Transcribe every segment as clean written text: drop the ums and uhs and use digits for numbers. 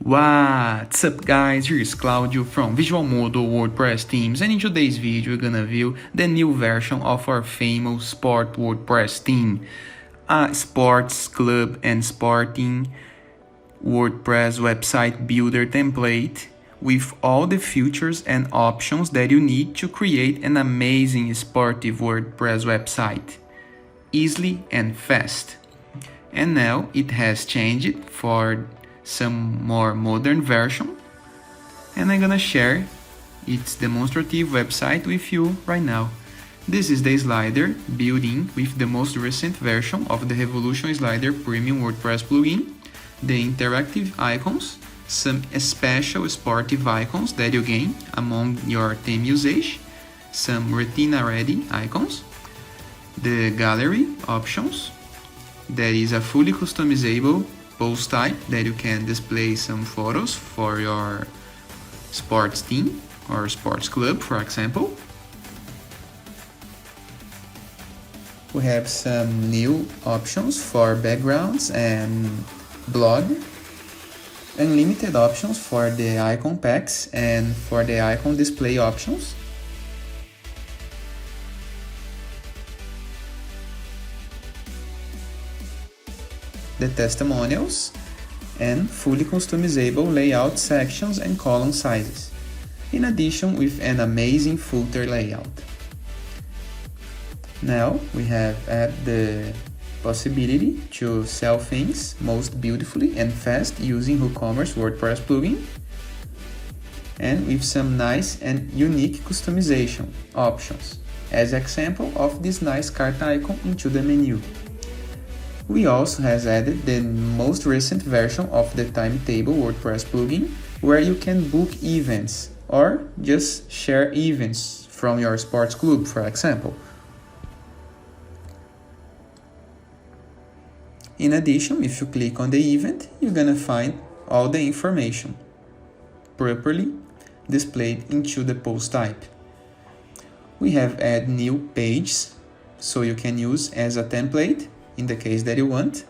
What's up guys, here's Claudio from Visual Model WordPress Themes, and in today's video we're gonna view the new version of our famous Sport WordPress theme, a sports club and sporting WordPress website builder template with all the features and options that you need to create an amazing sportive WordPress website, easily and fast. And now it has changed for some more modern version, and I'm gonna share its demonstrative website with you right now. This is the slider built-in with the most recent version of the Revolution Slider Premium WordPress plugin, the interactive icons, some special sportive icons that you gain among your theme usage, some retina-ready icons, the gallery options, that is a fully customizable post type that you can display some photos for your sports team or sports club, for example. We have some new options for backgrounds and blog, unlimited options for the icon packs and for the icon display options. The testimonials, and fully customizable layout sections and column sizes, in addition with an amazing footer layout. Now we have added the possibility to sell things most beautifully and fast using eCommerce WordPress plugin, and with some nice and unique customization options, as example of this nice cart icon into the menu. We also have added the most recent version of the timetable WordPress plugin, where you can book events or just share events from your sports club, for example. In addition, if you click on the event, you're gonna find all the information properly displayed into the post type. We have added new pages, so you can use as a template in the case that you want,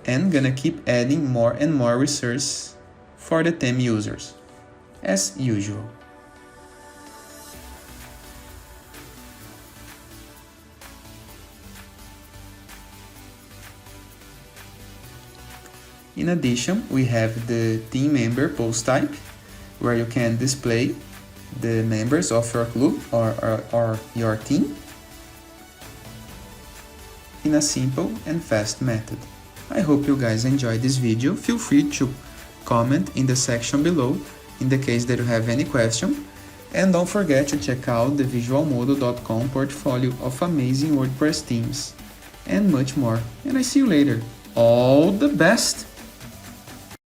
and gonna keep adding more and more resources for the theme users, as usual. In addition, we have the team member post type, where you can display the members of your club or your team in a simple and fast method. I hope you guys enjoyed this video. Feel free to comment in the section below in the case that you have any question, and don't forget to check out the visualmodo.com portfolio of amazing WordPress themes and much more. And I see you later. All the best!